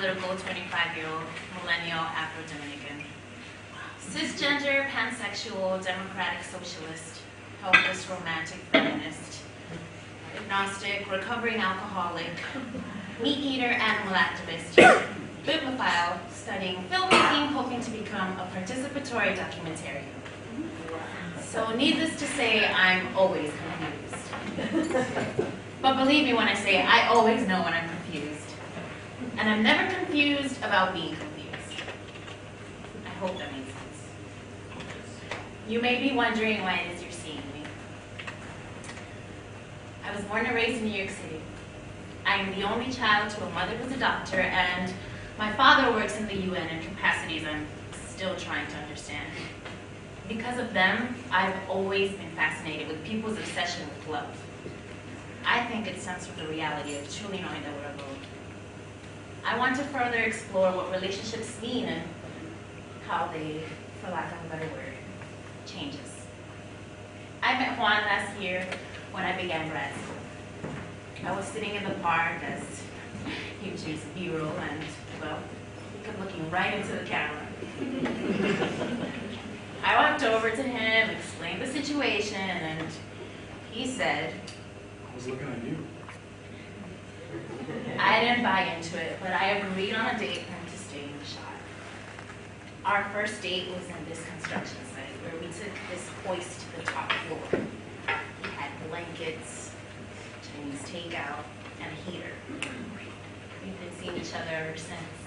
analytical 25-year-old millennial Afro-Dominican. Cisgender, pansexual, democratic socialist, helpless romantic feminist, agnostic, recovering alcoholic, meat eater, animal activist, bibliophile, studying filmmaking, hoping to become a participatory documentarian. So needless to say, I'm always confused. But believe me when I say I always know when I'm confused. And I'm never confused about being confused. I hope that makes sense. You may be wondering why it is you're seeing me. I was born and raised in New York City. I am the only child to a mother who's a doctor, and my father works in the UN in capacities I'm still trying to understand. Because of them, I've always been fascinated with people's obsession with love. I think it stems from the reality of truly knowing that we're alone. I want to further explore what relationships mean and how they, for lack of a better word, changes. I met Juan last year when I began grad school. I was sitting in the park as he was using B-roll and, well, he kept looking right into the camera. I walked over to him, explained the situation, and he said, I was looking at you. I didn't buy into it, but I agreed on a date for him to stay in the shot. Our first date was in this construction site where we took this hoist to the top floor. He had blankets, Chinese takeout, and a heater. We've been seeing each other ever since.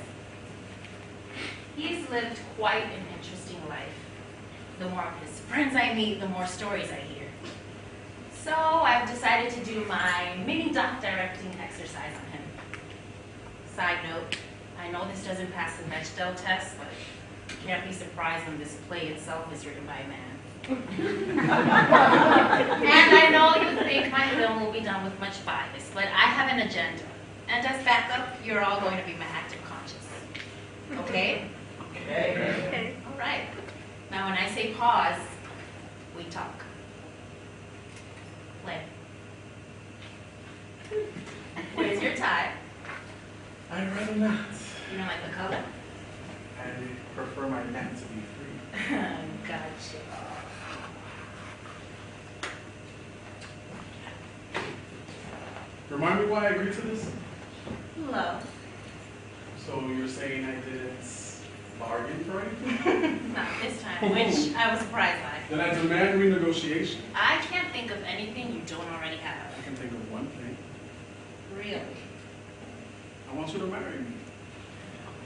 He's lived quite an interesting life. The more of his friends I meet, the more stories I hear. So I've decided to do my mini doc directing exercise on him. Side note, I know this doesn't pass the Bechdel test, but you can't be surprised when this play itself is written by a man. And I know you think my film will be done with much bias, but I have an agenda. And as backup, you're all going to be my active conscious. Okay? Okay. All right. Now when I say pause, we talk. Play. Where's your tie? I'd rather not. You don't like the color? I prefer my neck to be free. Gotcha. Remind me why I agreed to this? Love. So you're saying I didn't bargain for anything? Not this time, which I was surprised by. Then I demand renegotiation. I can't think of anything you don't already have. I can think of one thing. Really? I want you to marry me.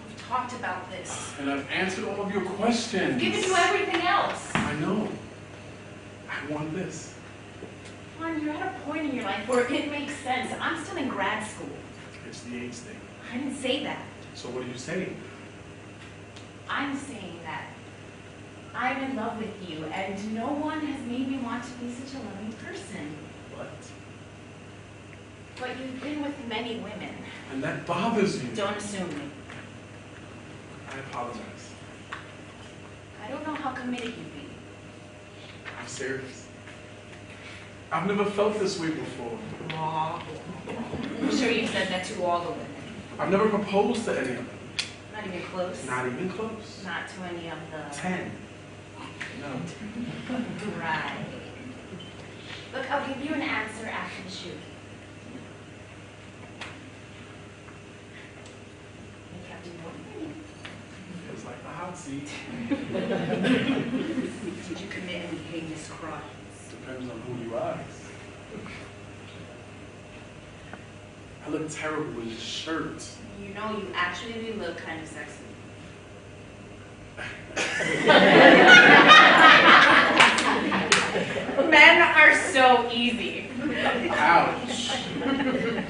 We've talked about this. And I've answered all of your questions. I've given you everything else. I know. I want this. Juan, you're at a point in your life where it makes sense. I'm still in grad school. It's the age thing. I didn't say that. So what are you saying? I'm saying that I'm in love with you, and no one has made me want to be such a loving person. What? But you've been with many women. And that bothers you. Don't assume me. I apologize. I don't know how committed you'd be. I'm serious. I've never felt this way before. Aw. I'm sure you've said that to all the women. I've never proposed to any of them. Not even close? Not even close. Not to any of the... 10. No. Right. Look, I'll give you an answer after the shoot. Hey, Captain Morgan. Feels like the hot seat. Did you commit any heinous crimes? Depends on who you ask. I look terrible in this shirt. You know, you actually look kind of sexy. Men are so easy. Ouch. There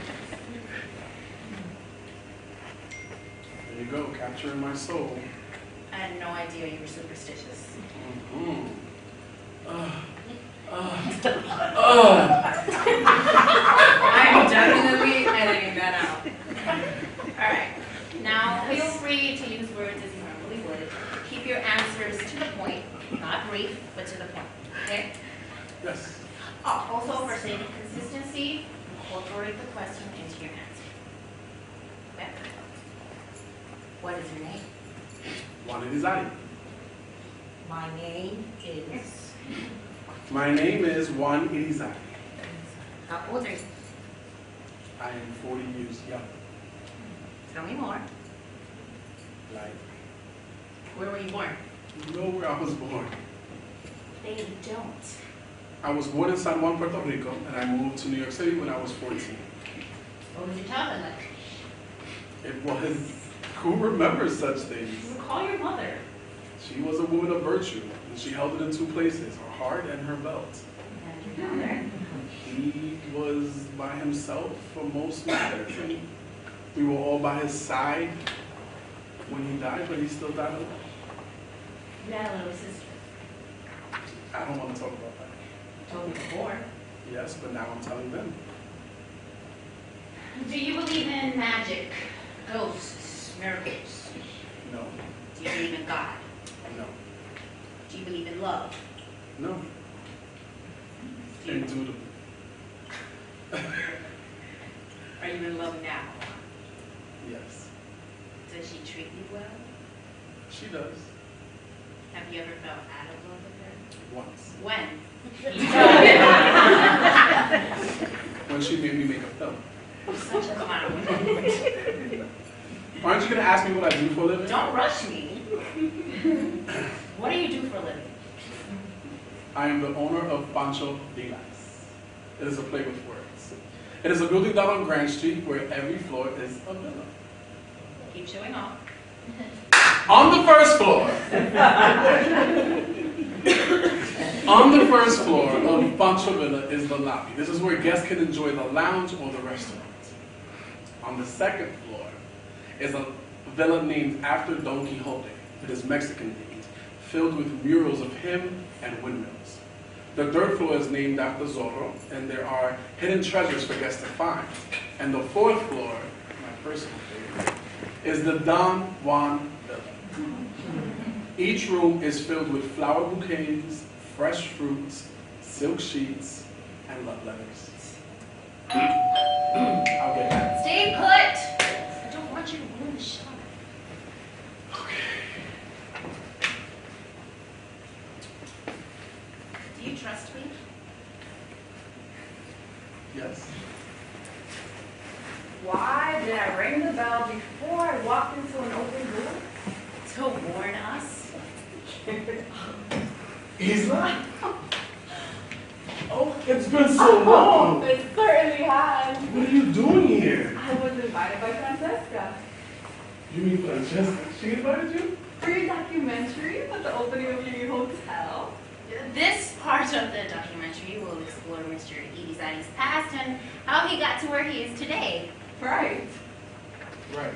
you go, capturing my soul. I had no idea you were superstitious. Mm-hmm. I'm definitely editing that out. Alright, now feel free to use words as you normally would. Keep your answers to the point, not brief, but to the point, okay? Yes. Also, for sake of consistency, incorporate the question into your answer. Okay? What is your name? Juan. My name is... My name is Juan Irizarry. How old are you? I am 40 years young. Tell me more. Like, Where were you born? you know where I was born? They don't. I was born in San Juan, Puerto Rico, and I moved to New York City when I was 14. What was your childhood like? It was, who remembers such things? Call your mother. She was a woman of virtue, and she held it in two places, her heart and her belt. And your father? He was by himself for most matters, and we were all by his side when he died, but he still died alone. You had a little sister. I don't want to talk about that. Told me before. Yes, but now I'm telling them. Do you believe in magic, ghosts, miracles? No, Do you believe in God? no, Do you believe in love? no. Do you, Indubitably. are you in love now? Yes, Does she treat you well? she does. Have you ever felt out of love with her? Once. When? When she made me make a film. You're such a clown. Aren't you going to ask me what I do for a living? Don't rush me. What do you do for a living? I am the owner of Pancho Villas. It is a play with words. It is a building down on Grand Street where every floor is a villa. Keep showing off. On the first floor, on the first floor of Pancho Villa is the lobby. This is where guests can enjoy the lounge or the restaurant. On the second floor is a villa named after Don Quixote. It is Mexican themed, filled with murals of him and windmills. The third floor is named after Zorro, and there are hidden treasures for guests to find. And the fourth floor, my personal favorite, is the Don Juan Villa. Each room is filled with flower bouquets, fresh fruits, silk sheets, and love letters. I'll get that. Stay put! I don't want you to ruin the show. Do you trust me? Yes. Why did I ring the bell before I walked into an open door? To warn us? Isla? Oh, it's been so long. It certainly has. What are you doing here? I was invited by Francesca You mean Francesca? She invited you? for your documentary at the opening of your new hotel. This part of the documentary will explore Mr. Irizarry's past and how he got to where he is today. Right. Right.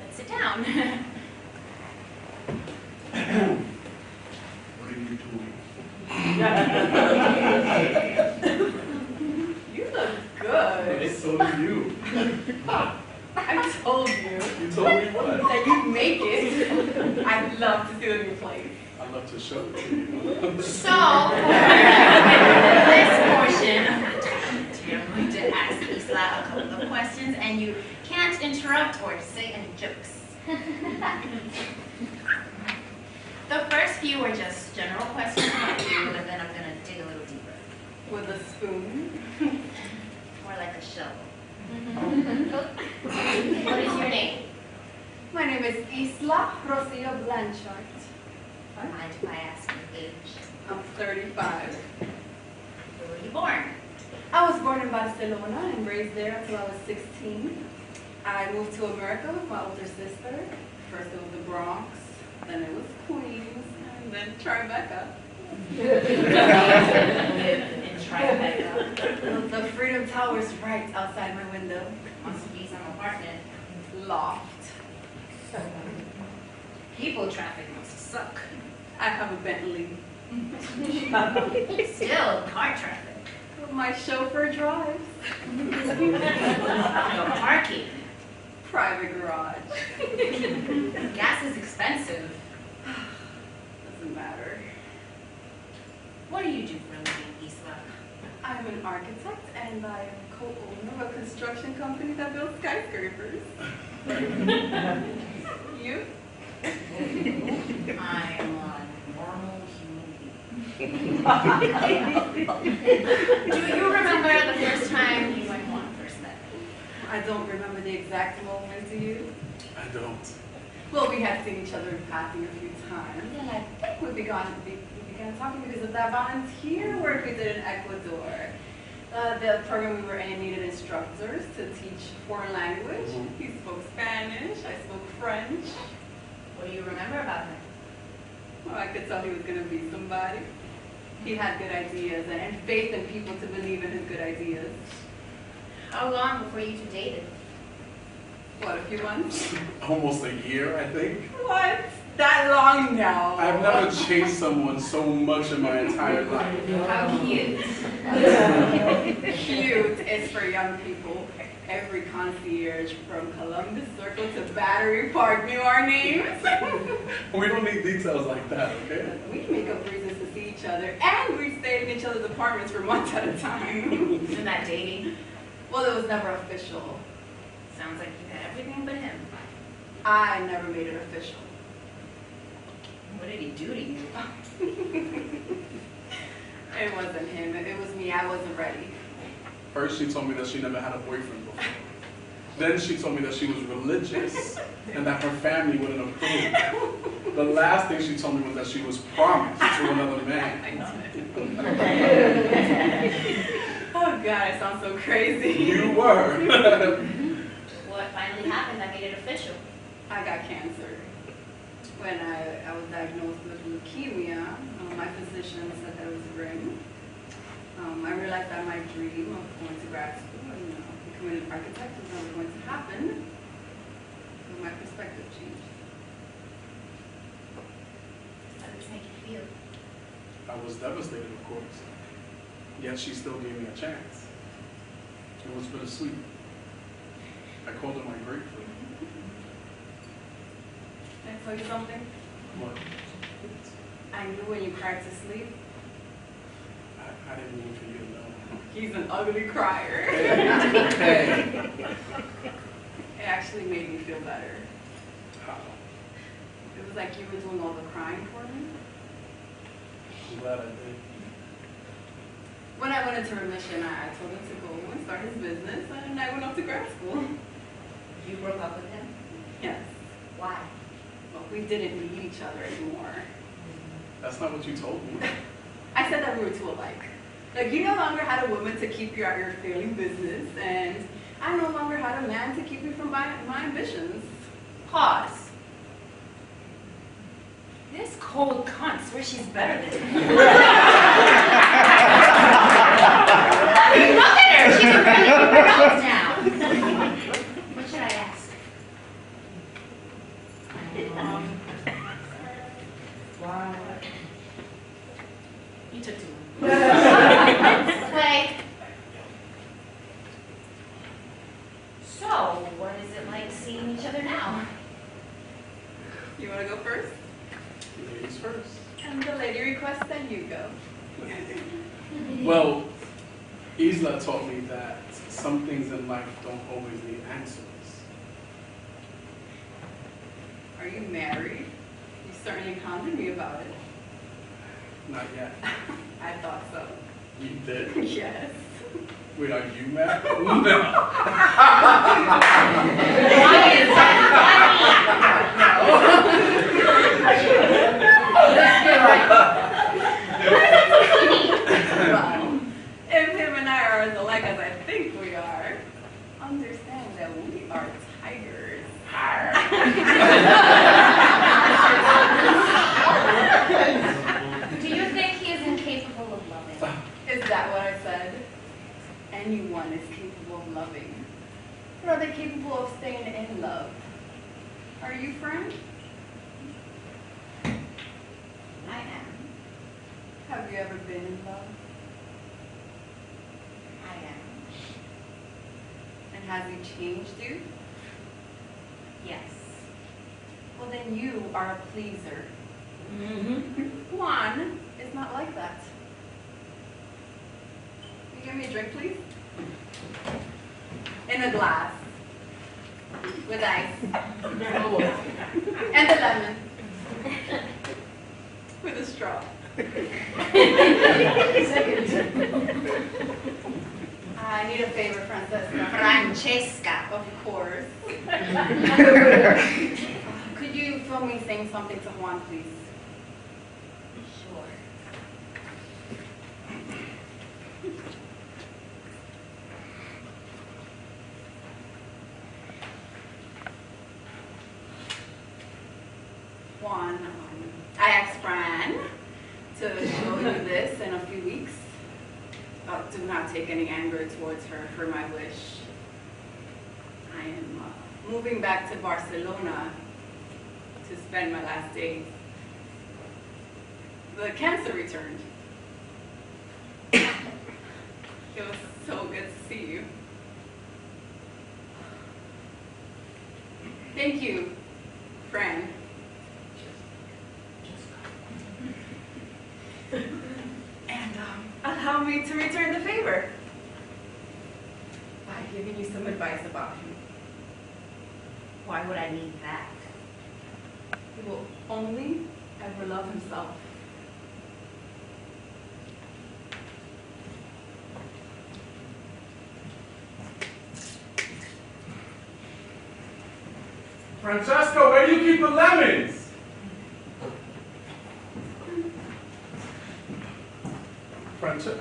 Let's sit down. What are you doing? You look good. So do you. I told you You told me what? that you'd make it. I'd love to see the new place. I'd love to show it to you. So, this portion of the documentary, I'm going to ask Isla a couple of questions, and you can't interrupt or say any jokes. The first few are just general questions about you, and then I'm going to dig a little deeper. With a spoon. More like a shovel. What is your name? My name is Isla Rocio Blanchard. Mind if I ask your age? I'm 35. Where were you born? I was born in Barcelona and raised there until I was 16. I moved to America with my older sister. First it was the Bronx, then it was Queens, and then Tribeca. Live in Tribeca. The Freedom Tower is right outside my window. Must be some apartment. Loft. People traffic must suck. I have a Bentley. Still, car traffic. My chauffeur drives. No parking. Private garage. Gas is expensive. Doesn't matter. What do you do for a living, Isla? I'm I'm an architect and I am co-owner of a construction company that builds skyscrapers. You? I am a normal human being. Do you remember the first time you and Juan first met? I don't remember the exact moment, do you? I don't. Well, we had seen each other in passing a few times, and I think we began talking because of that volunteer work we did in Ecuador. The program we were in needed instructors to teach foreign language. He spoke Spanish, I spoke French. What do you remember about him? Well, I could tell he was going to be somebody. He had good ideas and faith in people to believe in his good ideas. How long before you two dated? What, a few months? Almost a year, I think. What? That long? No. I've never chased someone so much in my entire life. How cute. Cute is for young people. Every concierge from Columbus Circle to Battery Park knew our names. We don't need details like that, okay? We make up reasons to see each other, and we stayed in each other's apartments for months at a time. Isn't that dating? Well, it was never official. Sounds like you had everything but him. I never made it official. What did he do to you? It wasn't him. It was me. I wasn't ready. First, she told me that she never had a boyfriend before. Then she told me that she was religious and that her family wouldn't approve. The last thing she told me was that she was promised to another man. I know it. Oh God, I sound so crazy. You were. What finally happened that made it official? I got cancer. When I was diagnosed with leukemia, my physician said that it was a ring. I realized that my dream of going to grad school and becoming an architect was never going to happen. So my perspective changed. How did this make you feel? I was devastated, of course. Yet she still gave me a chance. It was bittersweet. I called her my grapefruit. Can I tell you something? What? I knew when you cried to sleep. I didn't mean for you to know. He's an ugly crier. Hey. It actually made me feel better. How? It was like you were doing all the crying for me. I'm glad I did. When I went into remission, I told him to go and start his business, and I went off to grad school. You broke up with him? Yes. Why? Well, we didn't need each other anymore. That's not what you told me. I said that we were too alike. Like, you no longer had a woman to keep you at your failing business, and I no longer had a man to keep me from my ambitions. Pause. This cold cunt swears she's better than me. Look at her! She's really grown now. What should I ask? You took too long. Play. So, what is it like seeing each other now? You want to go first? Ladies first. And the lady requests that you go. Well, Isla taught me that some things in life don't always need answers. Are you married? You certainly conjured me about it. Not yet. I thought so. You did? Yes. Wait, are you mad? No. Why is that Well, if him and I are as alike as I think we are, understand that we are tigers. Do you think he is incapable of loving? Is that what I said? Anyone is capable of loving. But are they capable of staying in love? Are you, Fran? I am. Have you ever been in love? I am. And has he changed you? Yes. Well, then you are a pleaser. Mm-hmm. Juan is not like that. give me a drink, please? In a glass. With ice. And a lemon. With a straw. I need a favor, Francesca. Francesca. Of course. Could you film me saying something to Juan, please? Sure. Juan, I asked Fran to show you this in a few weeks. Do not take any anger towards her for my wish. I am moving back to Barcelona to spend my last days. The cancer returned. It was so good to see you. Thank you, Fran. And allow me to return the favor by giving you some advice about him. Why would I need that? He will only ever love himself. Francesca, where do you keep the lemons? Francesca,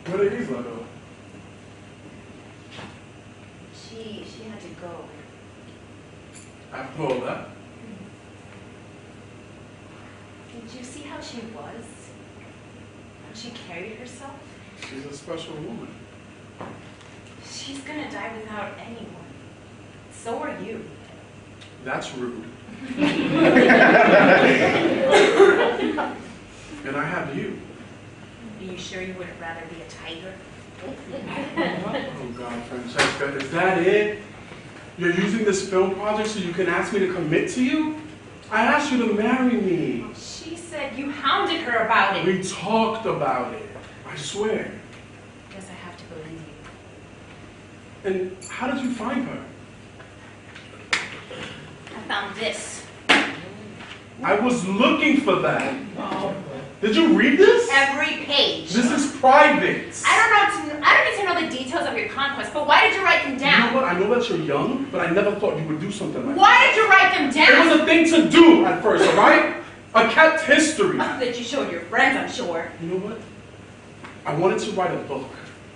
where did Isla go? She had to go. After all that, Did you see how she was? How she carried herself? she's a special woman. She's gonna die without anyone. So are you. That's rude. And I have you. Are you sure you wouldn't rather be a tiger? Oh God, Francesca, is that it? You're using this film project so you can ask me to commit to you? I asked you to marry me. She said you hounded her about it. We talked about it. I swear. Guess I have to believe you. And how did you find her? I found this. I was looking for that. Did you read this? Every page. This is private. I don't need to know the details of your conquest, but why did you write them You down? know what? I know that you're young, but I never thought you would do something like Why did you write them that. It down? was a thing to do at first, all right? I kept history. That you showed your friends, I'm sure. You know what? I wanted to write a book.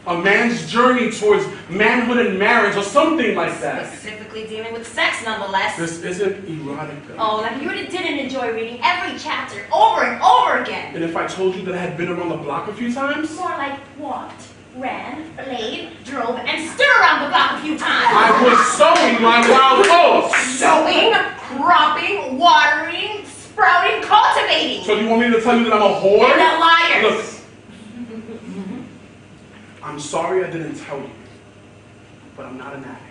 A man's journey towards manhood and marriage or something like that. Specifically dealing with sex, nonetheless. This isn't erotica. Oh, like you didn't enjoy reading every chapter over and over again. And if I told you that I had been around the block a few times? More like walked, ran, played, drove, and stood around the block a few times. I was sowing my wild oats. Sowing, cropping, watering, sprouting, cultivating. So do you want me to tell you that I'm a whore? You're a liar. Look, I'm sorry I didn't tell you, but I'm not an addict.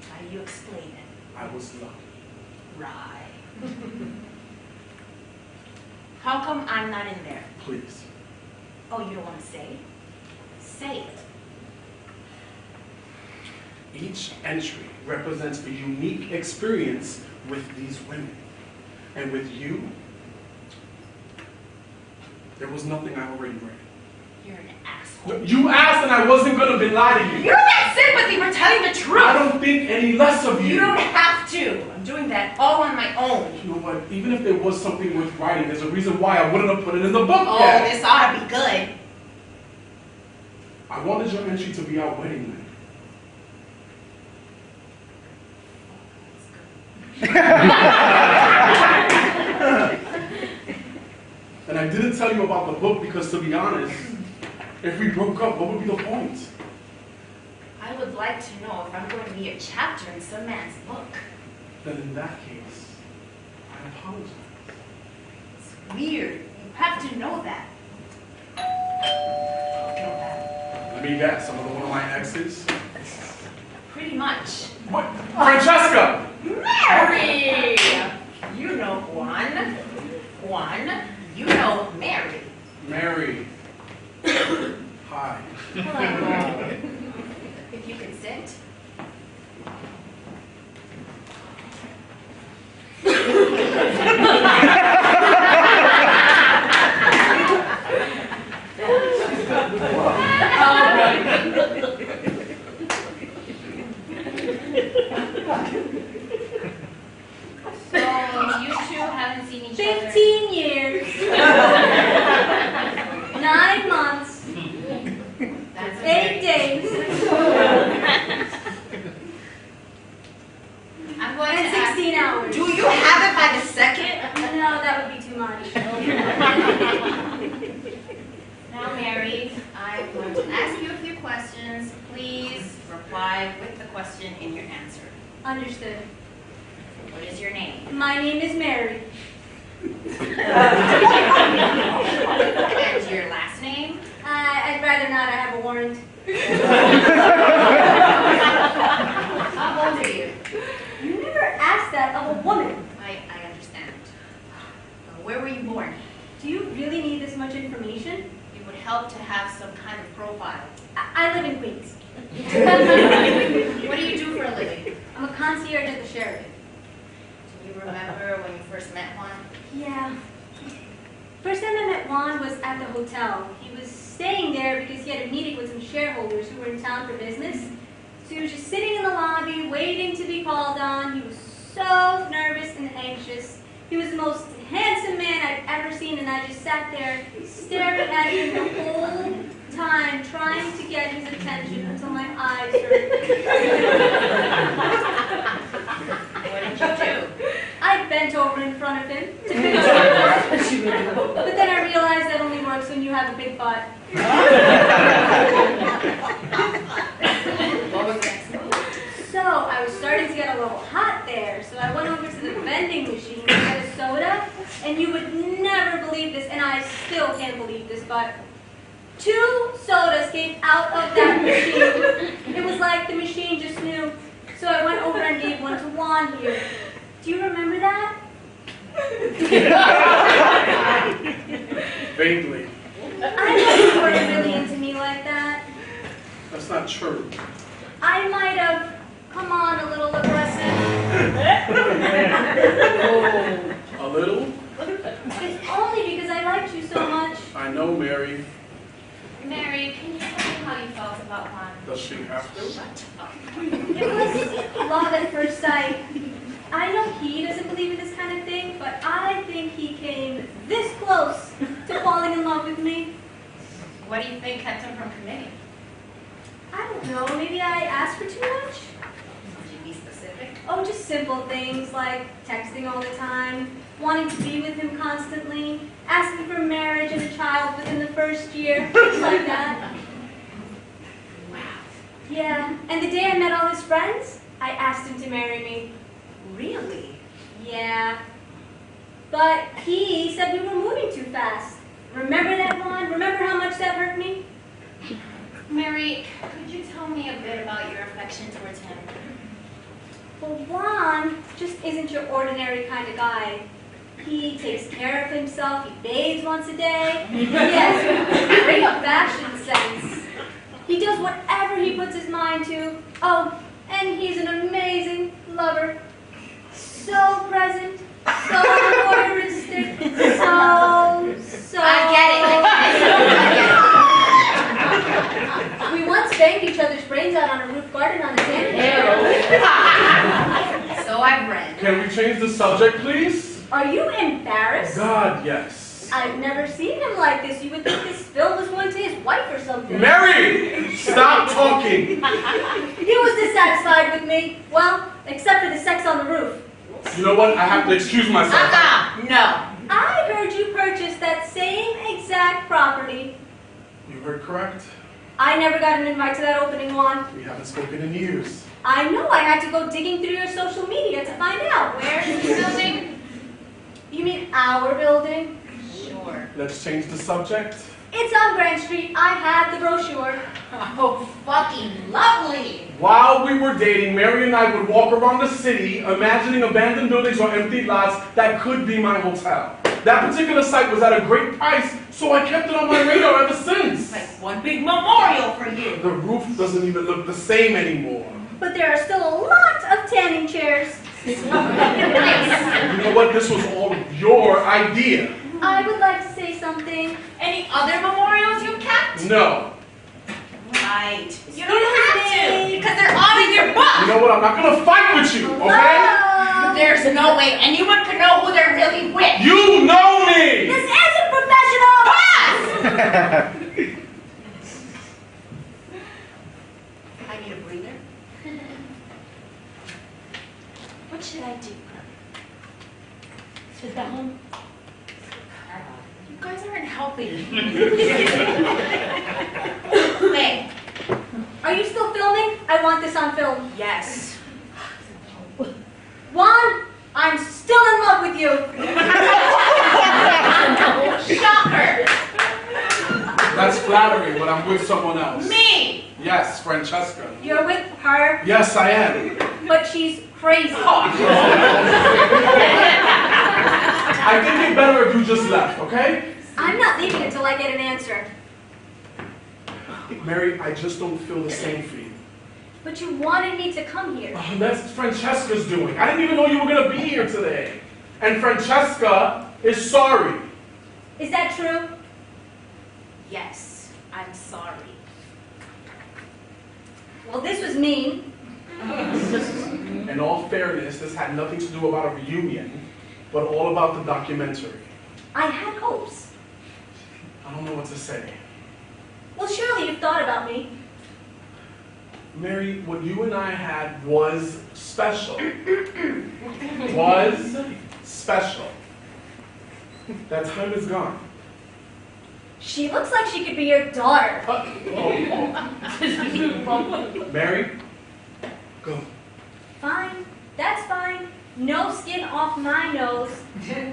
How do you explain it? I was lucky. Right. How come I'm not in there? Please. Oh, you don't want to say it? Say it. Each entry represents a unique experience with these women. And with you, there was nothing I already read. You're an asshole. You asked and I wasn't going to lie to you. You don't get sympathy for telling the truth. I don't think any less of you. You don't have to. I'm doing that all on my own. You know what? Even if there was something worth writing, there's a reason why I wouldn't have put it in the book Oh, yet. this ought to be good. I wanted your entry to be our wedding night. And I didn't tell you about the book because, to be honest, if we broke up, what would be the point? I would like to know if I'm going to be a chapter in some man's book. Then in that case, I apologize. It's weird. You have to know that. Know that. Let me guess, another one of my exes? Pretty much. What? Francesca! Mary! You know Juan. Juan, you know Mary. Mary. How Hi. Hello. If you could sit. So you two haven't seen each other. 15 years. 9 months. That's 8 days. I'm going And to ask. 16 hours. Do you have it by the second? No, that would be too much. Now, Mary, I'm going to ask you a few questions. Please reply with the question in your answer. Understood. What is your name? My name is Mary. And your last name? I'd rather not. I have a warrant. How old are you? You never asked that of a woman. I understand. Where were you born? Do you really need this much information? It would help to have some kind of profile. I live in Queens. What do you do for a living? I'm a concierge at the Sheraton. Do you remember when you first met Juan? Yeah. First time I met Juan was at the hotel. He was staying there because he had a meeting with some shareholders who were in town for business. So he was just sitting in the lobby, waiting to be called on. He was so nervous and anxious. He was the most handsome man I'd ever seen, and I just sat there staring at him the whole time, trying to get his attention until my eyes hurt. What did you do? I bent over in front of him to finish my work, but then I realized that only works when you have a big butt. What was the next move? So I was starting to get a little hot there, so I went over to the vending machine to get a soda, and you would never believe this, and I still can't believe this, but 2 sodas came out of that machine. It was like the machine just knew. So I went over and gave one to Juan here. Do you remember that? Vaguely. I know you weren't really into me like that. That's not true. I might have come on a little aggressive. A little? It's only because I liked you so much. I know, Mary. Mary, can you tell me how you felt about Juan? Does she have to? Shut up. It was love at first sight. I know he doesn't believe in this kind of thing, but I think he came this close to falling in love with me. What do you think kept him from committing? I don't know, maybe I asked for too much? Could you be specific? Oh, just simple things like texting all the time, wanting to be with him constantly, asking for marriage and a child within the first year, things like that. Wow. Yeah, and the day I met all his friends, I asked him to marry me. Really? Yeah. But he said we were moving too fast. Remember that, Juan? Remember how much that hurt me? Mary, could you tell me a bit about your affection towards him? Well, Juan just isn't your ordinary kind of guy. He takes care of himself, he bathes once a day, he has great fashion sense. He does whatever he puts his mind to. Oh, and he's an amazing lover. So present, so voyeuristic, so... I get it. We once banged each other's brains out on a roof garden on a sand. So I've read. Can we change the subject, please? Are you embarrassed? God, yes. I've never seen him like this. You would think this film was going to his wife or something. Mary! Stop talking! He was dissatisfied with me. Well, except for the sex on the roof. You know what? I have to excuse myself. No. I heard you purchased that same exact property. You heard correct. I never got an invite to that opening, Juan. We haven't spoken in years. I know I had to go digging through your social media to find out. Where is the building? You mean our building? Sure. Let's change the subject. It's on Grand Street. I have the brochure. Oh, fucking lovely. While we were dating, Mary and I would walk around the city, imagining abandoned buildings or empty lots that could be my hotel. That particular site was at a great price, So I kept it on my radar ever since. It's like one big memorial for you. The roof doesn't even look the same anymore. But there are still a lot of tanning chairs. You know what? This was all your idea. I would like to say something. Any other memorials you kept? No. Right. You don't have to, because they're all in your book. You know what? I'm not gonna fight with you, okay? There's no way anyone can know who they're really with. You know me! This isn't professional. Pass! I need a breather. What should I do? Sit down. You guys aren't helping. Wait. Are you still filming? I want this on film. Yes. Juan, I'm still in love with you. Shocker. That's flattering, but I'm with someone else. Me. Yes, Francesca. You're with her, Yes, I am. but she's crazy. I think it's better if you just left, okay? I'm not leaving until I get an answer. Mary, I just don't feel the same for you. But you wanted me to come here. Oh, that's Francesca's doing. I didn't even know you were gonna be here today. And Francesca is sorry. Is that true? Yes, I'm sorry. Well, this was mean. In all fairness, this had nothing to do about a reunion, but all about the documentary. I had hopes. I don't know what to say. Well, surely you've thought about me. Mary, what you and I had was special. Was special. That time is gone. She looks like she could be your daughter. Mary, go. Fine. That's fine. No skin off my nose.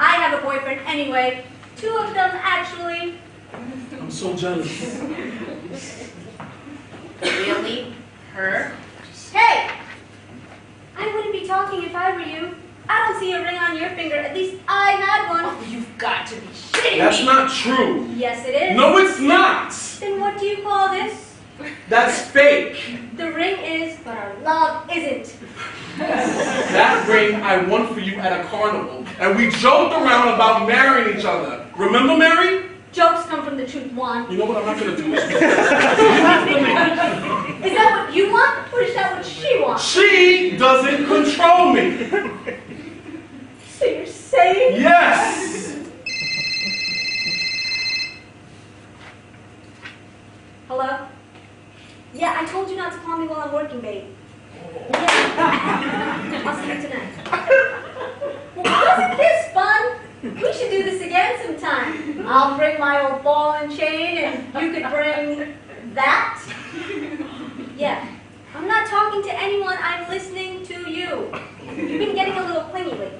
I have a boyfriend anyway. 2 of them, actually. I'm so jealous. Really? Her? Hey! I wouldn't be talking if I were you. I don't see a ring on your finger. At least I had one. Oh, you've got to be shitting That's me. not true. Yes, it is. No, it's not. Then what do you call this? That's fake. The ring is, but our love isn't. That ring I won for you at a carnival, and we joked around about marrying each other. Remember, Mary? Jokes come from the truth, Juan. You know what? I'm not gonna do this. Is that what you want, or is that what she wants? She doesn't control me. So you're saying? Yes. Hello? Yeah, I told you not to call me while I'm working, babe. Yeah. I'll see you tonight. Well, wasn't this fun? We should do this again sometime. I'll bring my old ball and chain, and you could bring that. Yeah. I'm not talking to anyone. I'm listening to you. You've been getting a little clingy lately.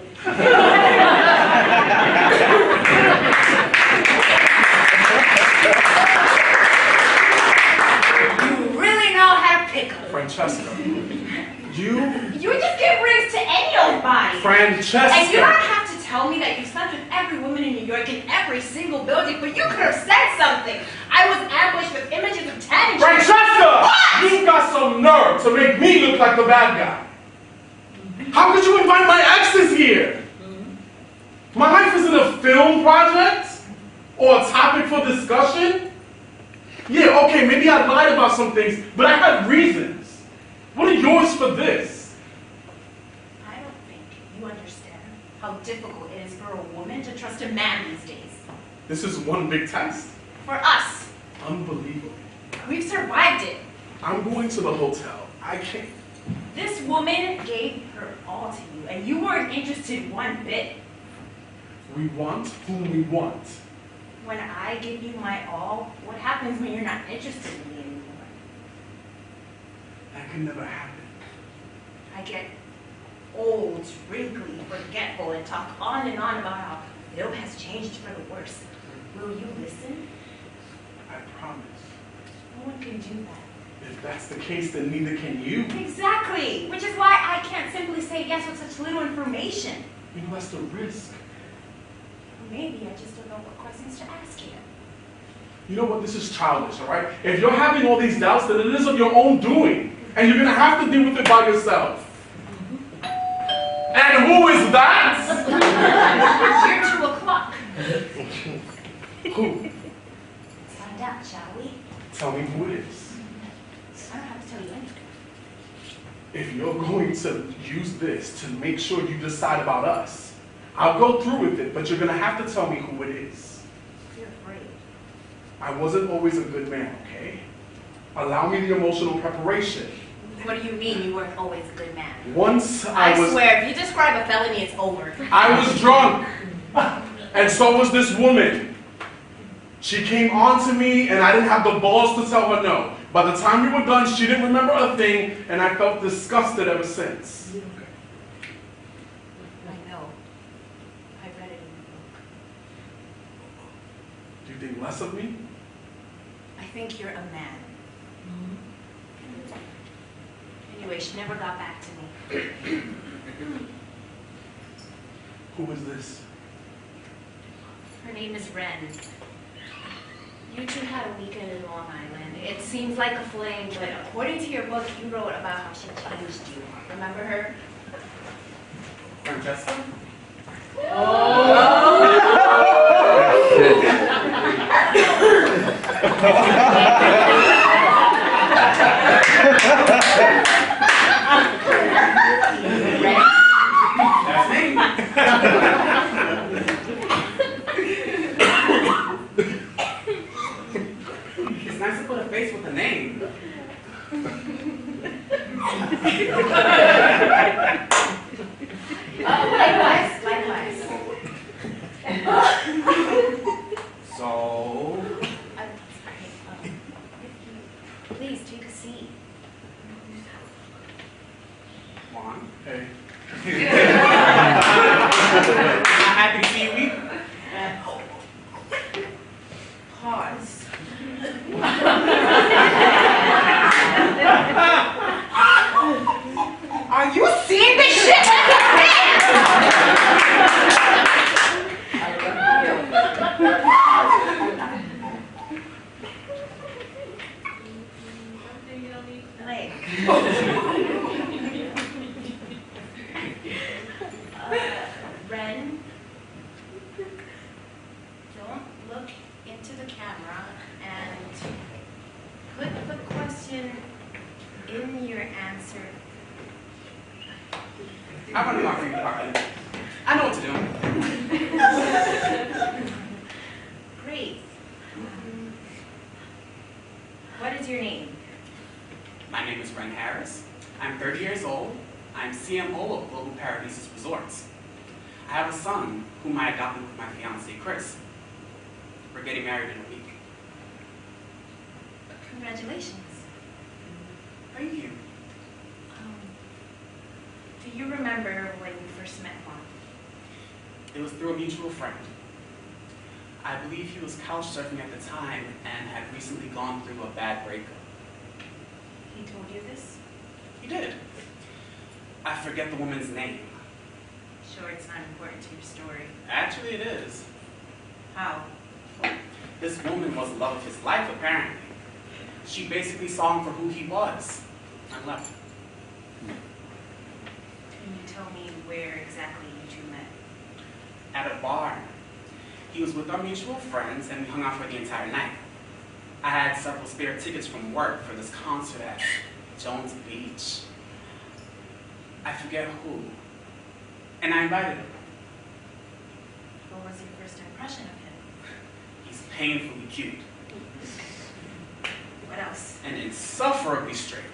You really know how to pick 'em. Francesca, You just give rings to any old body. Francesca. And you don't have to tell me that you slept with every woman in New York in every single building, but you could have said something. I was ambushed with images of tanning chairs. Francesca! You've got some nerve to make me look like the bad guy. How could you invite my exes here? My life isn't a film project or a topic for discussion. Yeah, okay, maybe I lied about some things, but I had reasons. What are yours for this? I don't think you understand how difficult it is for a woman to trust a man these days. This is one big test. For us, Unbelievable. we've survived it. I'm going to the hotel. I can't. This woman gave her all to you, and you weren't interested one bit. We want whom we want. When I give you my all, what happens when you're not interested in me anymore? That can never happen. I get old, wrinkly, forgetful, and talk on and on about how Bill has changed for the worse. Will you listen? I promise. No one can do that. If that's the case, then neither can you. Exactly, which is why I can't simply say yes with such little information. You know, that's the risk. Maybe I just don't know what questions to ask you. You know what? This is childish, all right? If you're having all these doubts, then it is of your own doing. And you're going to have to deal with it by yourself. And who is that? You're 2 o'clock. Who? Let's find out, shall we? Tell me who it is. I don't have to tell you anything. If you're going to use this to make sure you decide about us, I'll go through with it, but you're going to have to tell me who it is. You're afraid. I wasn't always a good man, okay? Allow me the emotional preparation. What do you mean you weren't always a good man? Once I swear, if you describe a felony, it's over. I was drunk, and so was this woman. She came on to me, and I didn't have the balls to tell her no. By the time we were done, she didn't remember a thing, and I felt disgusted ever since. I know. I read it in the book. Do you think less of me? I think you're a man. Anyway, she never got back to me. Who is this? Her name is Ren. You two had a weekend in Long Island. It seems like a fling, but according to your book, you wrote about how she changed you. Remember her? Francesca? That's me. It's nice to put a face with a name. Likewise. So, I'm sorry. Please take a seat. Juan. Hey. I'm happy to see you eat. Pause. Are you seeing this shit? Like. Ren, don't look into the camera and put the question in your answer. I run a marketing department. I know what to do. Great. What is your name? My name is Ren Harris. I'm 30 years old. I'm CMO of Global Paradises Resorts. I have a son whom I adopted with my fiancé, Chris. We're getting married in a week. Congratulations. Thank you. Do you remember when you first met Juan? It was through a mutual friend. I believe he was couch surfing at the time and had recently gone through a bad breakup. He told you this? He did. I forget the woman's name. Sure, it's not important to your story. Actually, it is. How? This woman was the love of his life, apparently. She basically saw him for who he was and left him. Can you tell me where exactly you two met? At a bar. He was with our mutual friends and we hung out for the entire night. I had several spare tickets from work for this concert at Jones Beach. I forget who. And I invited him. What was your first impression of him? He's painfully cute What else and insufferably straight.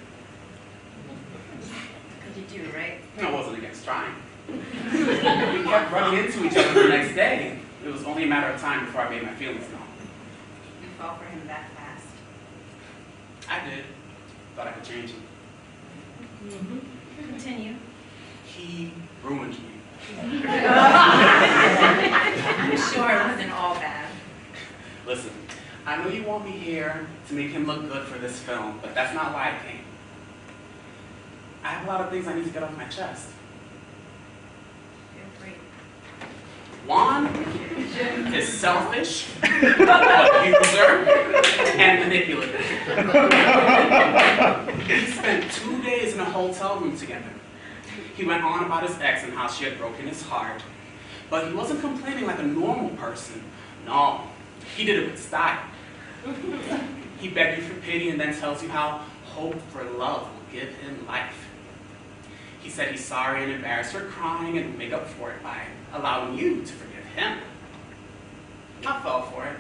could you do, right? I wasn't against trying. We kept running into each other the next day. It was only a matter of time before I made my feelings known. You fall for him that fast. I did. Thought I could change him. Continue. He ruined me. I'm sure it wasn't all bad. Listen, I know you want me here to make him look good for this film, but that's not why I came. I have a lot of things I need to get off my chest. Feel free. Juan is selfish, abuser, and manipulative. He spent 2 days in a hotel room together. He went on about his ex and how she had broken his heart. But he wasn't complaining like a normal person. No, he did it with style. He begged you for pity and then tells you how hope for love will give him life. He said he's sorry and embarrassed her, crying and make up for it by allowing you to forgive him. I fell for it,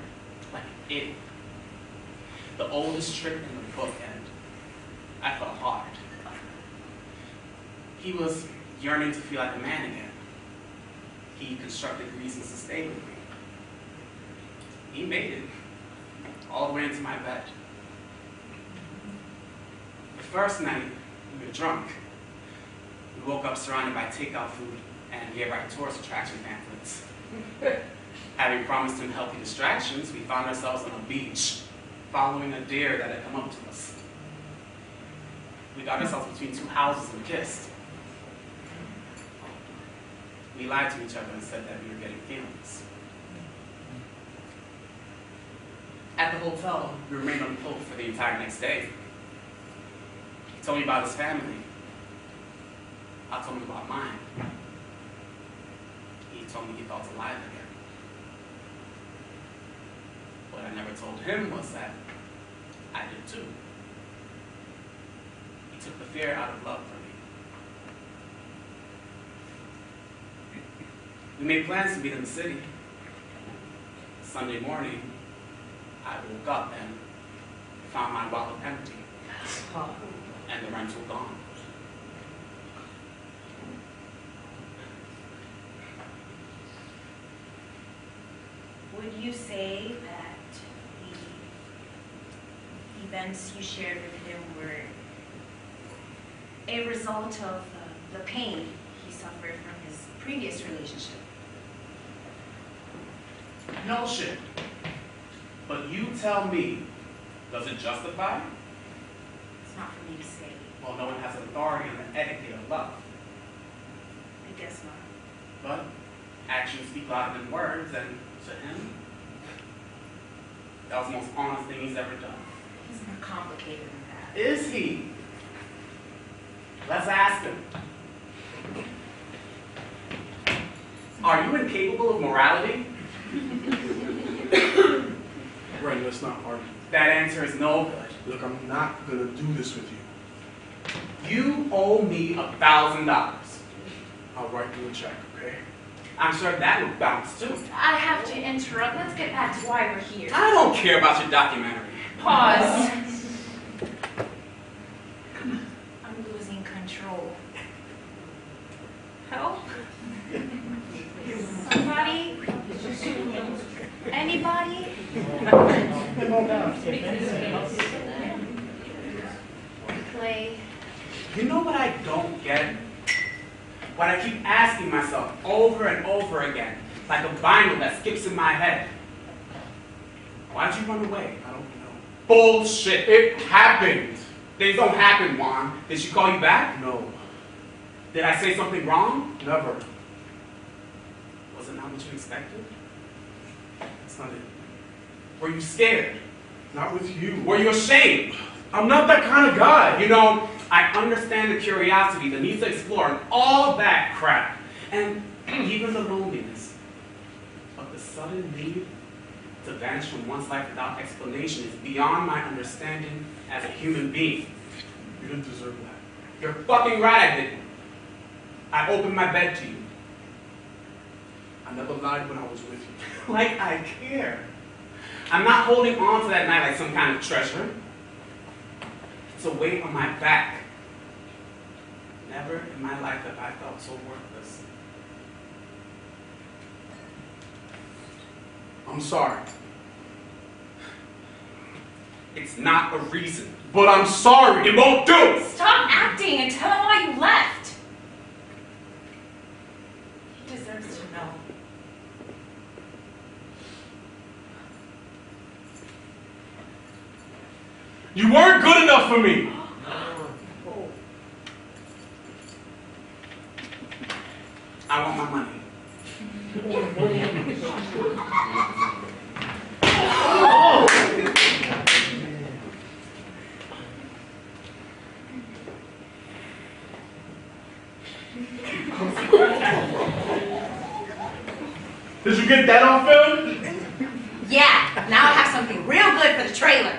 like an idiot. The oldest trick in the book, and I fell hard. He was yearning to feel like a man again. He constructed reasons to stay with me. He made it all the way into my bed. The first night, we were drunk. We woke up surrounded by takeout food and gave our tourist attraction pamphlets. Having promised him healthy distractions, we found ourselves on a beach, following a deer that had come up to us. We got ourselves between two houses and kissed. We lied to each other and said that we were getting feelings. At the hotel, we remained on the phone for the entire next day. He told me about his family. I told him about mine. He told me he felt alive again. What I never told him was that I did too. He took the fear out of love from me. We made plans to meet in the city. Sunday morning, I woke up and found my wallet empty and the rental gone. Would you say that the events you shared with him were a result of the pain he suffered from his previous relationship? No shit. But you tell me, does it justify? It's not for me to say. Well, no one has authority on the etiquette of love. I guess not. But actions speak louder than words, and to him, that was the most honest thing he's ever done. He's more complicated than that. Is he? Let's ask him. Are you incapable of morality? Ren, let's not argue. That answer is no good. Look, I'm not gonna do this with you. You owe me $1,000. I'll write you a check, okay? I'm sure that would bounce too. I have to interrupt. Let's get back to why we're here. I don't care about your documentary. Pause. I'm losing control. Help? Somebody? Anybody? Play. You know what I don't get? What I keep asking myself over and over again, like a vinyl that skips in my head. Why'd you run away? I don't know. Bullshit. It happened. Things don't happen, Juan. Did she call you back? No, Did I say something wrong? never. Was it not what you expected? That's not it. Were you scared? Not with you. Were you ashamed? I'm not that kind of guy. You know, I understand the curiosity, the need to explore, and all that crap. And even the loneliness. But the sudden need to vanish from one's life without explanation is beyond my understanding as a human being. You didn't deserve that. You're fucking right I didn't. I opened my bed to you. I never lied when I was with you. Like I care. I'm not holding on to that night like some kind of treasure. It's a weight on my back. Never in my life have I felt so worthless. I'm sorry. It's not a reason. But I'm sorry. It won't do! Stop acting and tell him why you left. He deserves to know. You weren't good enough for me. I want my money. Did you get that on film? Yeah, now I have something real good for the trailer.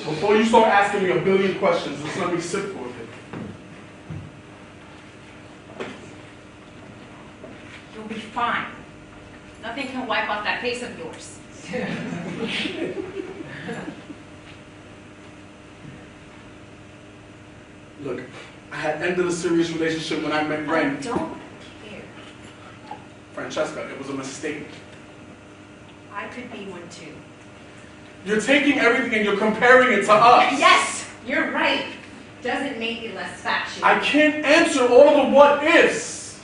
Before you start asking me a billion questions, just let me sit for a bit. You'll be fine. Nothing can wipe off that face of yours. Look, I had ended a serious relationship when I met I Ren. don't care. Francesca, it was a mistake. I could be one too. You're taking everything and you're comparing it to us. Yes, you're right. Doesn't make it less factual. I can't answer all the what ifs.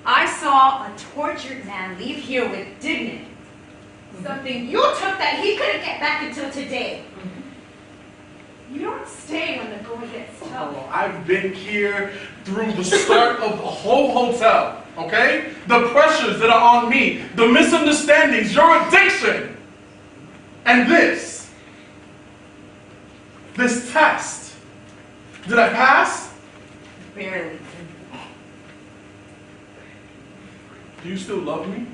I saw a tortured man leave here with dignity. Something you took that he couldn't get back until today. You don't stay when the going gets tough. Oh, I've been here through the start of the whole hotel, okay? The pressures that are on me, the misunderstandings, your addiction, and this test. Did I pass? Barely. Do you still love me?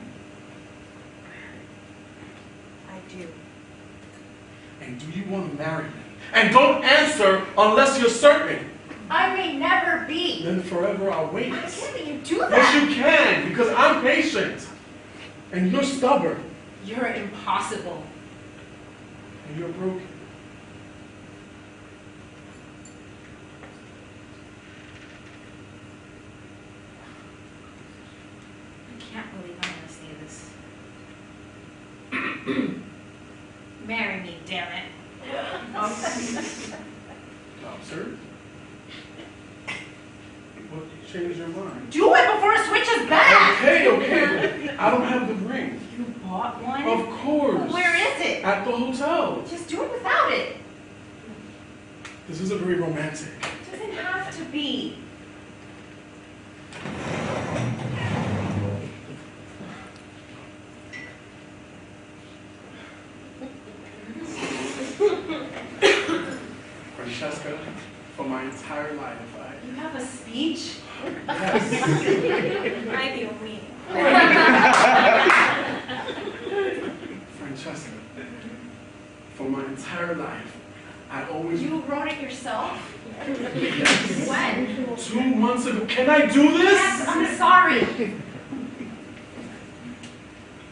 I do. And do you want to marry me? And don't answer unless you're certain. I may never be. Then forever I'll wait. I can't let you do that. Yes, you can, because I'm patient. And you're stubborn. You're impossible. And you're broken. I can't believe I'm gonna say this. Marry me, damn it. Sir? What changed your mind? Do it before it switches back. Okay. I don't have the ring. You bought one? Of course. Where is it? At the hotel. Just do it without it. This isn't very romantic. It doesn't have to be. Francesca, for my entire life, You have a speech? Yes. I do me. Francesca, for my entire life, I always... You wrote it yourself? Yes. When? 2 months ago. Can I do this? Yes, I'm sorry.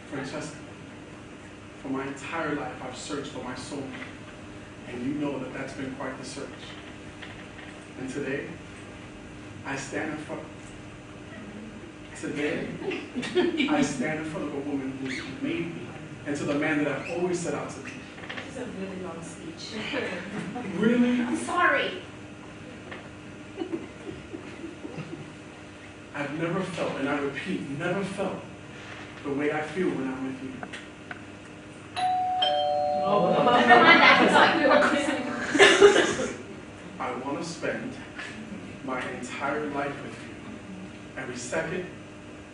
Francesca, for my entire life, I've searched for my soul. And you know that that's been quite the search. And today, I stand in front of a woman who made me into the man that I've always set out to be. This is a really long speech. Really? I'm sorry. I've never felt, and I repeat, never felt the way I feel when I'm with you. Never mind that, he's like, I want to spend my entire life with you. Every second,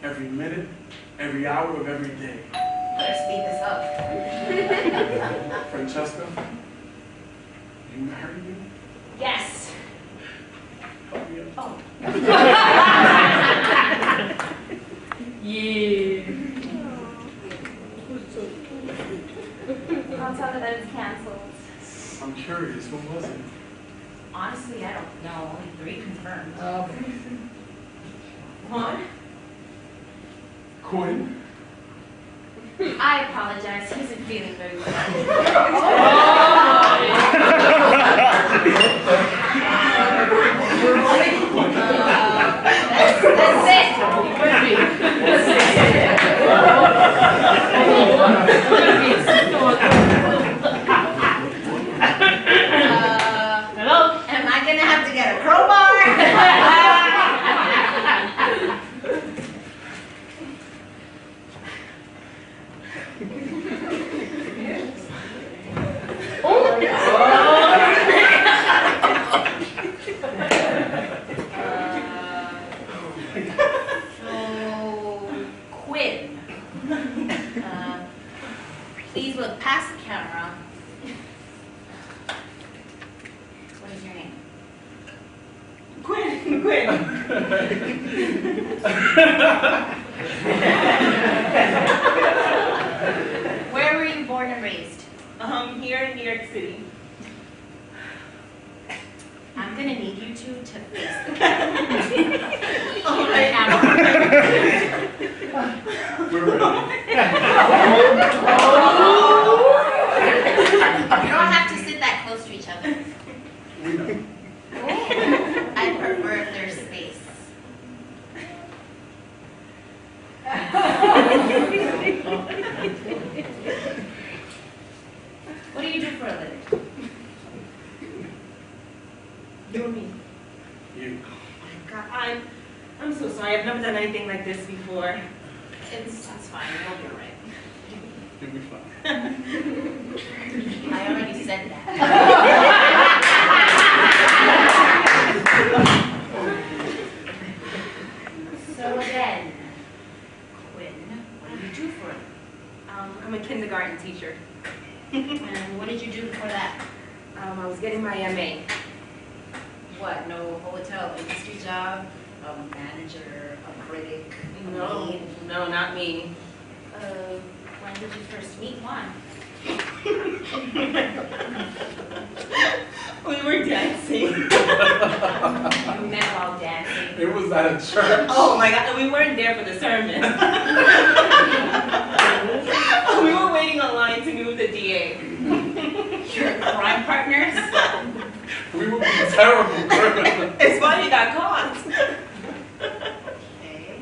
every minute, every hour of every day. Better speed this up. Francesca, you marry me? Yes. Help me out. Oh. Yeah. I'll tell her that it's canceled. I'm curious, what was it? honestly, I don't know, only 3 confirmed. Juan? Quinn? I apologize, he isn't feeling very well. That's it. Hello? Am I gonna have to get a crowbar? Where were you born and raised? Here in New York City. I'm gonna need you two to face the camera. Oh my We're ready. You don't have to sit that close to each other. We know. I prefer if there's space. What do you do for a living? You and me. You. God, I'm so sorry. I've never done anything like this before. It's fine. You'll be alright. You'll be fine. I already said that. So then, Quinn, what do you do for it? I'm a kindergarten teacher. And what did you do before that? I was getting my MA. What, no hotel industry job? A manager, a critic, a No, maid? no, not me. When did you first meet Juan? We were dancing. You met while dancing. It was at a church. Oh my God, we weren't there for the sermon. We were waiting online to meet with the DA. Your crime partners? We were terrible criminals. It's why you got caught. Okay.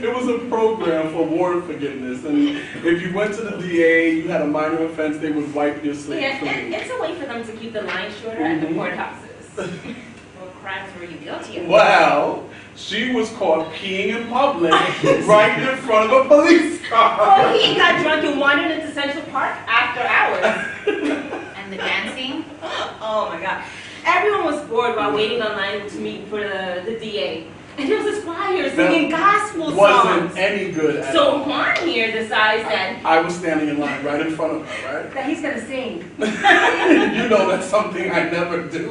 It was a program for warrant forgiveness, and if you went to the DA, you had a minor offense, they would wipe your slate Yeah, clean. it's a way for them to keep the line shorter at the courthouses. What crimes were you guilty of? Well, she was caught peeing in public right in front of a police car. Oh, he got drunk and wandered into Central Park after hours. And the dancing? Oh my God. Everyone was bored while waiting online to meet for the DA. And there was this choir singing gospel songs. Wasn't any good at So all. Juan here decides that I was standing in line right in front of her, he's gonna sing. right? You know that's something I never do.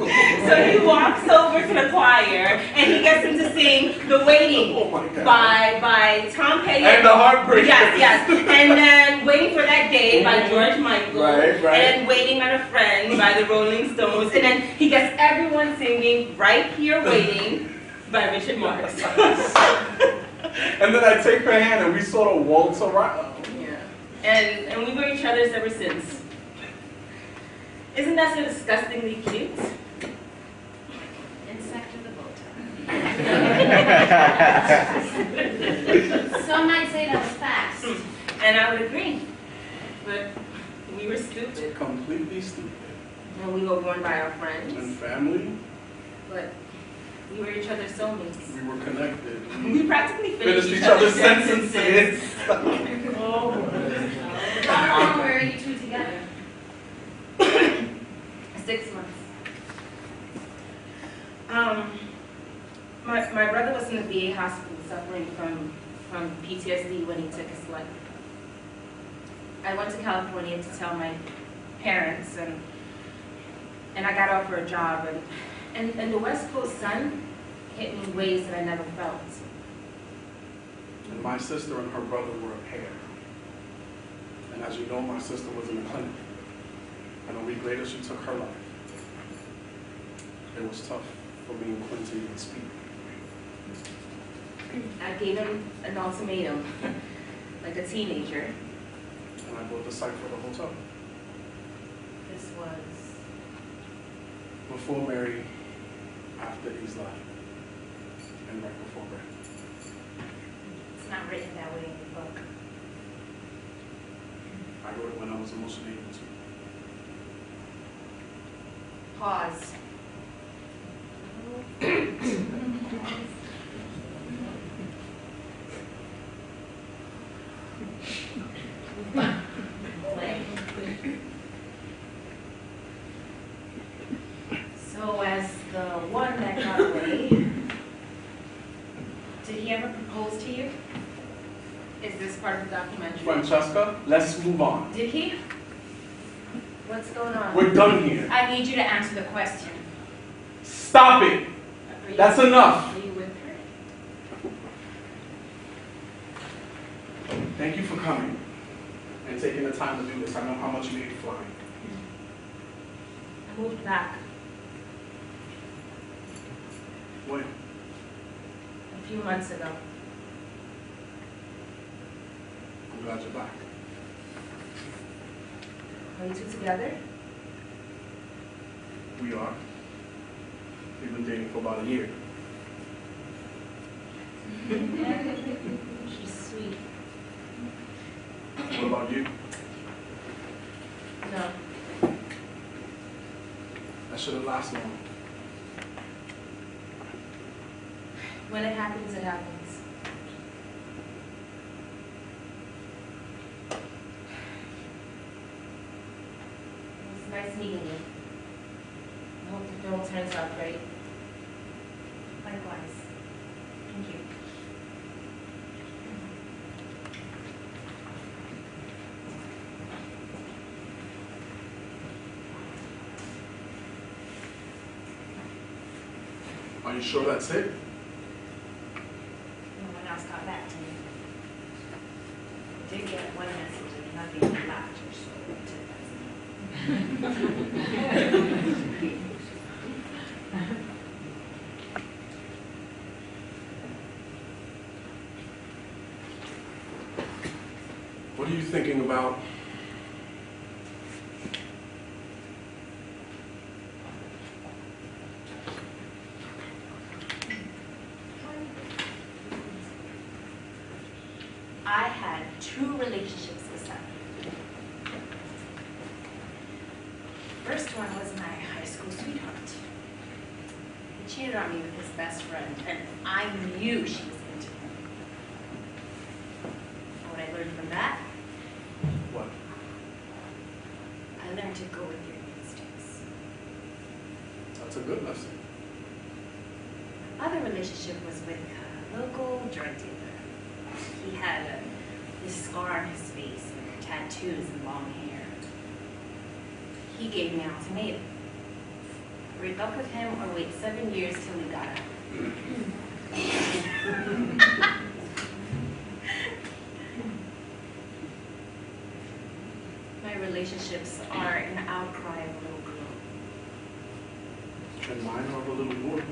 So he walks over to the choir and he gets them to sing The Waiting Oh my God. by Tom Petty. And the Heartbreakers. Yes. And then Waiting for That Day by George Michael. Right. And then Waiting on a Friend by the Rolling Stones. And then he gets everyone singing Right Here Waiting by Richard Marx. And then I take her hand and we sort of waltz around. Yeah. And we were each other's ever since. Isn't that so disgustingly cute? Insect of the bow tie. Some might say that was fast. And I would agree. But we were stupid. Completely stupid. And we were born by our And friends. family, But we were each other's soulmates. we were connected. We practically Finished each other's sentences. How long were you two together? 6 months. My brother was in the VA hospital suffering from PTSD when he took his life. I went to California to tell my parents, and I got offered a job, and the West Coast sun hit me in ways that I never felt. And my sister and her brother were a pair. And as you know, my sister was in the clinic. And a week later, she took her life. It was tough for me and Quinn to even speak. I gave him an ultimatum, like a teenager. And I bought the site for the hotel. This was... Before Mary, after Isla, and right before Brad. It's not written that way in the book. I wrote it when I was emotionally able to. Pause. Play. So as the one that got away, did he ever propose to you? Is this part of the documentary? Francesca, let's move on. Did he? What's going on? We're done here. I need you to answer the question. Stop it. That's enough. Are you with her? Thank you for coming and taking the time to do this. I know how much you hate flying. I moved back When? a few months ago. I'm glad you're back. Are you two together? We are. We've been dating for about a year. She's sweet. What about you? No. That should have lasted long. When it happens, it happens. It was nice meeting you. I hope the film turns out great. Likewise. Thank you. Are you sure that's it? No one else got back to me. I did get one message and nothing back, so What are you thinking about? I had 2 relationships this summer. First one was my high school sweetheart. He cheated on me with his best friend, and I knew she was into him. What I learned from that, What? I learned to go with your instincts. That's a good lesson. My other relationship was with a local drug dealer. He had this scar on his face, and tattoos and long hair. He gave me an ultimatum. Break up with him or wait 7 years till we got out. My relationships are an outcry of a little girl. And mine are a little more.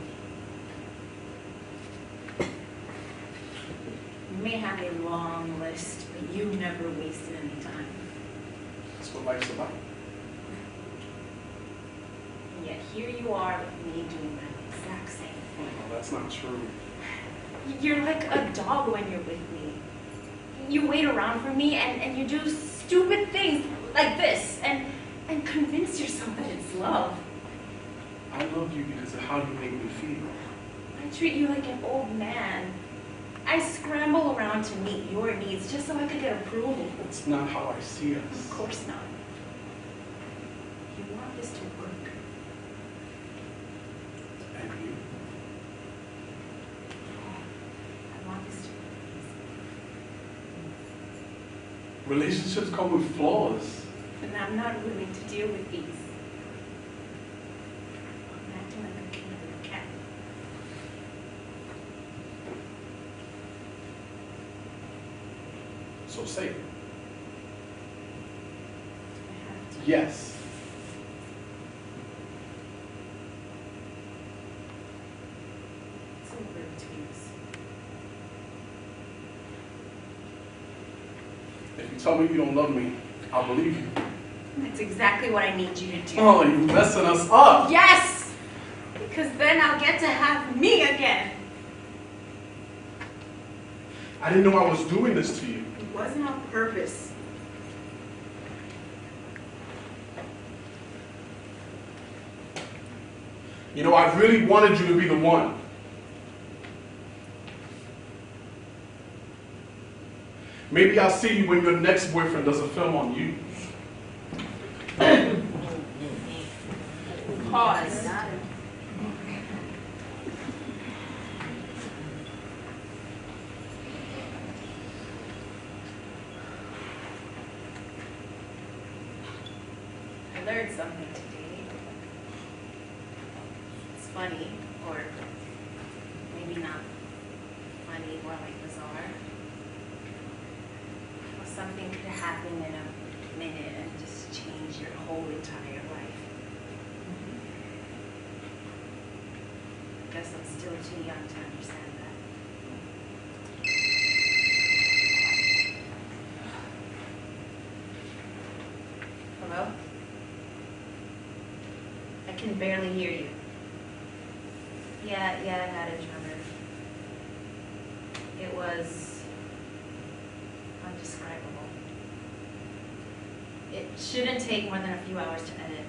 You may have a long list, but you never wasted any time. That's what life's about. And yet here you are with me doing the exact same thing. Oh, that's not true. You're like a dog when you're with me. You wait around for me and you do stupid things like this and convince yourself that it's love. I love you because of how you make me feel. I treat you like an old man. I scramble around to meet your needs just so I could get approval. That's not how I see Of us. course not. You want this to work. And you? I want this to work. Relationships come with flaws. And I'm not willing to deal with these. I'm acting like a king of a cat. So say it. I have to. Yes. It's over between us. If you tell me you don't love me, I'll believe you. That's exactly what I need you to do. Oh, you're messing us up. Yes! Because then I'll get to have me again. I didn't know I was doing this to you. It wasn't on purpose. You know, I really wanted you to be the one. Maybe I'll see you when your next boyfriend does a film on you. Pause. I learned something today. It's funny, or maybe not funny, more like bizarre. Well, something could happen in a minute and just change your whole entire life. I guess I'm still too young to understand that. Hello? I can barely hear you. Yeah, I had a tremor. It was undescribable. It shouldn't take more than a few hours to edit.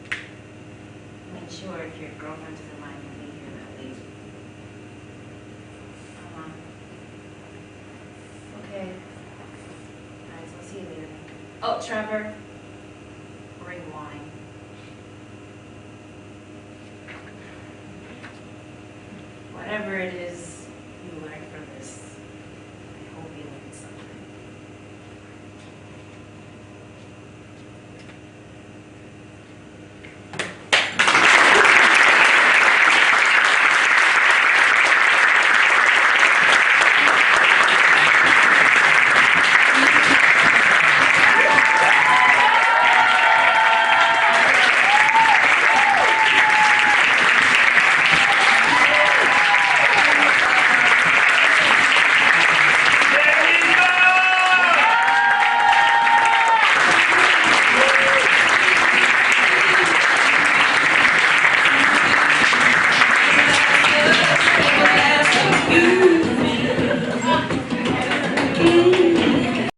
I mean, sure, if your girlfriend doesn't mind being here that late. Okay. Alright, so I'll see you later. Oh, Trevor, bring wine. Whatever it is